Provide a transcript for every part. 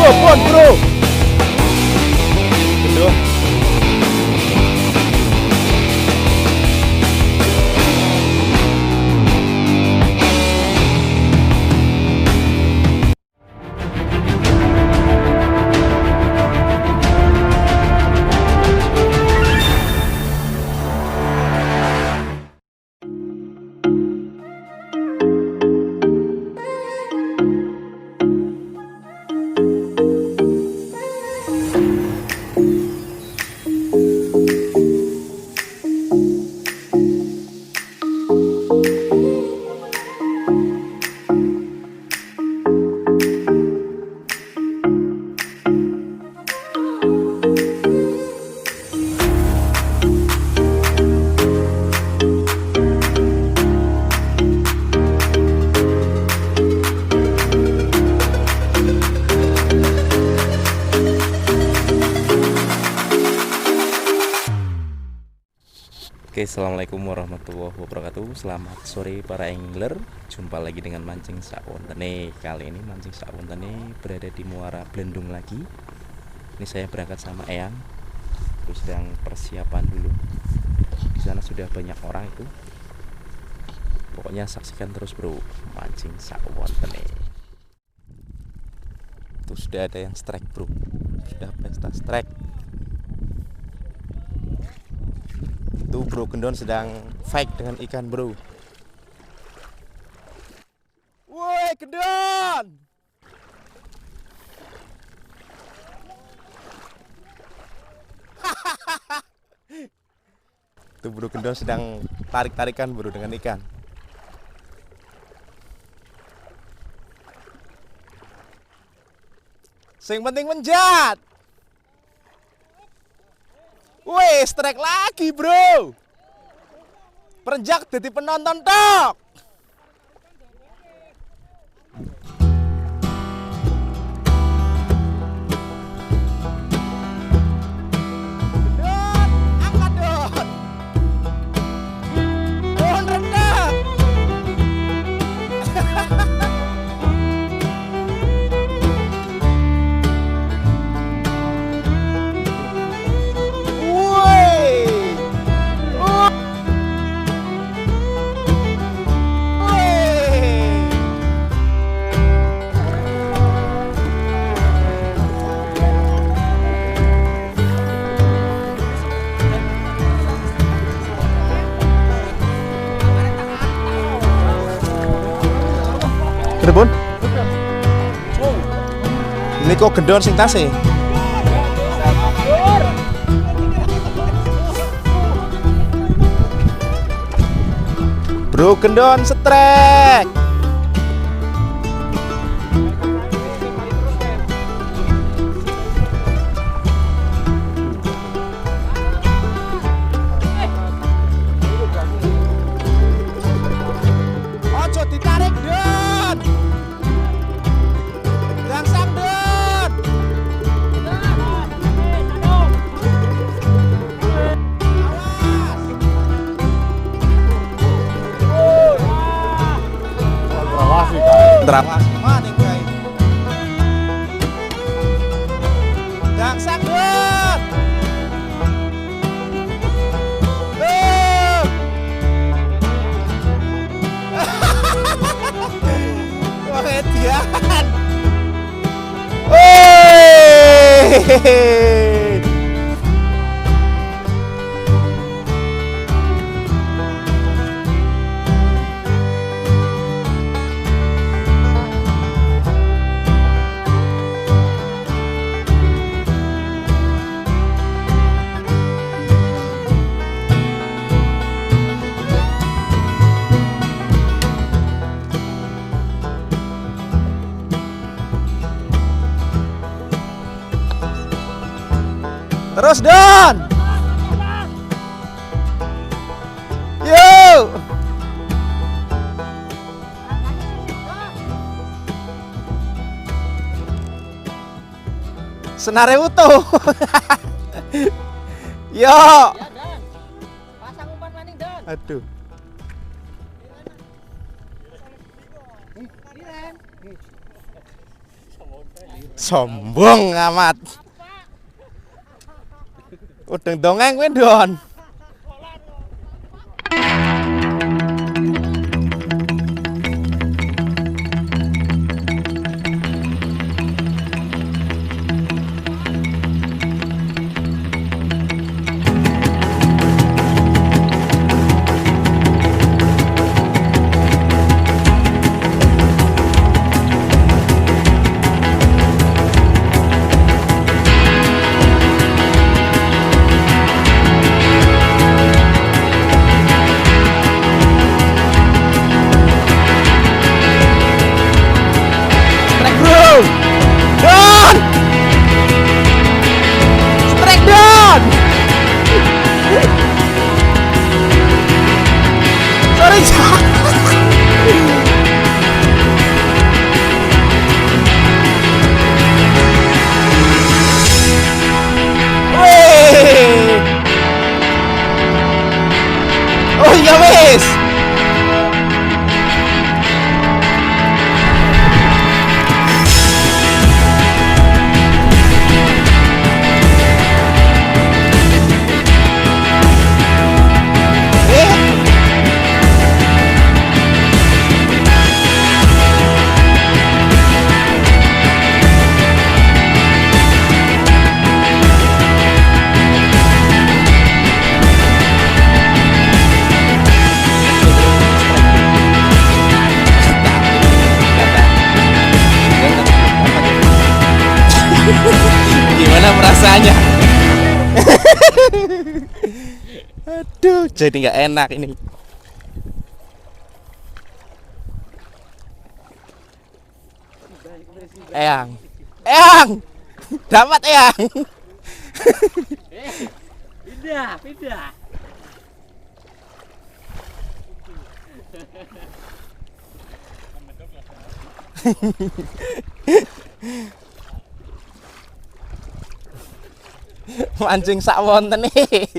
Bon bro. Gendong. Oke, assalamualaikum warahmatullahi wabarakatuh. Selamat sore para angler. Jumpa lagi dengan mancing sak Wontene. Kali ini mancing sak Wontene berada di Muara Blendung lagi. Ini saya berangkat sama Eyang. Terus sedang persiapan dulu. Di sana sudah banyak orang itu. Pokoknya saksikan terus bro, mancing sak Wontene. Tuh sudah ada yang strike bro. Sudah pesta strike. Tuh bro gendon sedang fight dengan ikan bro. Woi gendon. Tuh bro gendon sedang tarik-tarikan bro dengan ikan. Sing penting menjat. Wih, strike lagi bro. Perenjak jadi penonton tok. Don, angkat don. Don rendah. Bun. Ini kok gendon sing tase. Bro gendon strike. Ojo ditarik don. Terawasi mana guys? Yang sanggup. Wah hedian. Terus Don. Yuk. Senare utuh. Yo. Ya, Dan. Pasang umpan maning, Dan. Aduh. Sombong amat. Udang dongeng kowe, Don. Oh ya wes. Gimana perasaannya? Aduh, jadi nggak enak ini. Eyang, dapat Eyang. Pindah. Mancing sak wontene. Oke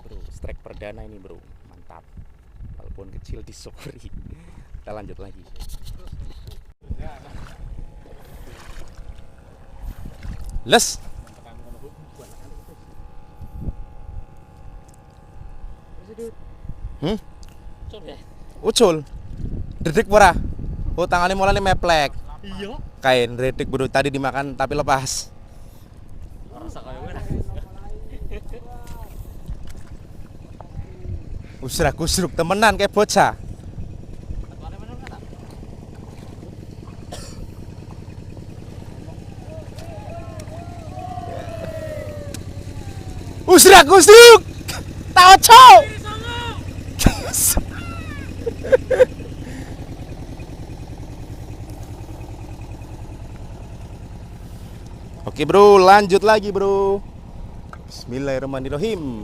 bro, strike perdana ini bro, mantap. Walaupun kecil disyukuri. Kita lanjut lagi. Les. Ucul. Dedek ora. Oh, tangannya mulai meplek. Iya. Kain redek bro tadi dimakan tapi lepas. Rasa kaya mana? Usrak-usruk temenan kayak bocah. Usrak-usruk. Tao cow. Oke bro, lanjut lagi bro. Bismillahirrahmanirrahim.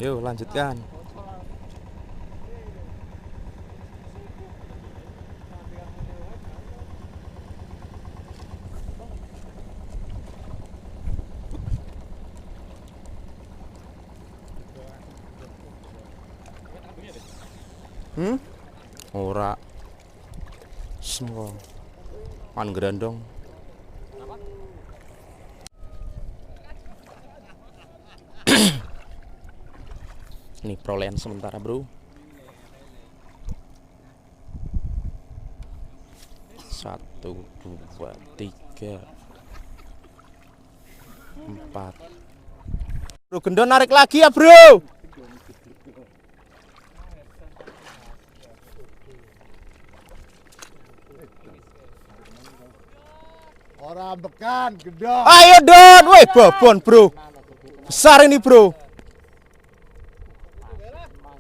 Yuk lanjutkan. Ora. Semua. An gerandong. Ini perolehan sementara bro. 1, 2, 3, 4. Bro gendon narik lagi ya bro. Orang bekan, gedong. Ayo Don, weh babon bro. Besar ini bro.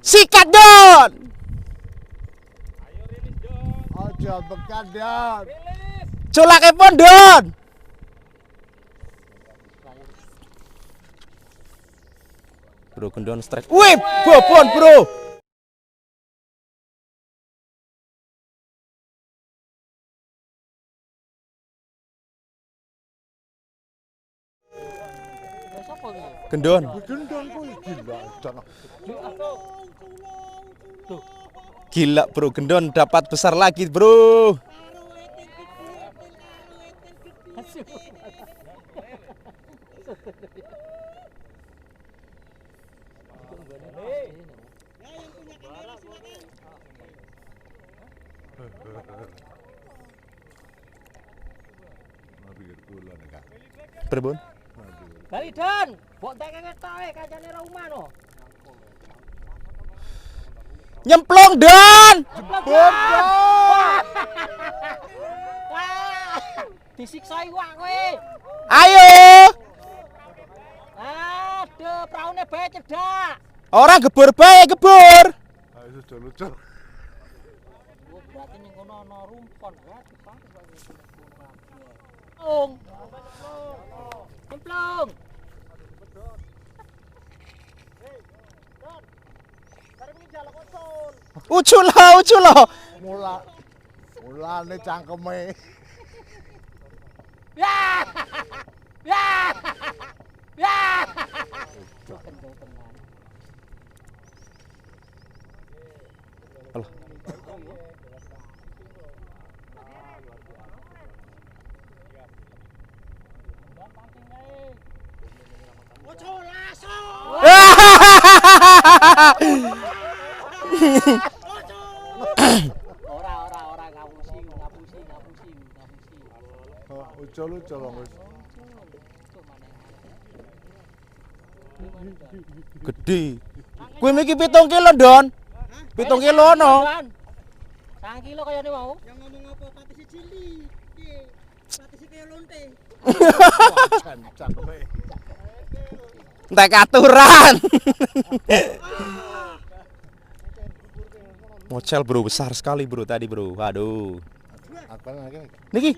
Sikat Don. Ojo bekan, Don. Colake pon Don. Bro gendon strike. Wih, babon bro. Gendon. Gendong kok gila. Jangan. Gila bro, gendon dapat besar lagi bro. Berbun. Bali Don, mbok tek ketoke kancane Roma no. Nyemplung Don. Disiksa iwak kowe. Ayo. Aduh, praune bae cedak. Orang gebur bae gebur. Ayo lucu. Berarti ning kono ana rumpon kan dipakai bae. Nyemplung. Ucul lo. Mulane cangkeme. Ya. Ya. Ya. Alah. Ora ngapusi. Ucul wis. Gede. Kuwi iki 7 kilo, Don. 7 kilo no. 9 kilo kayane mau. Yang ngomong apa patisi cili? Piye? Patisi kaya lonte. Cangkeme. Entek aturan. Mocel bro, besar sekali bro tadi bro. Waduh. Apa lagi? Niki.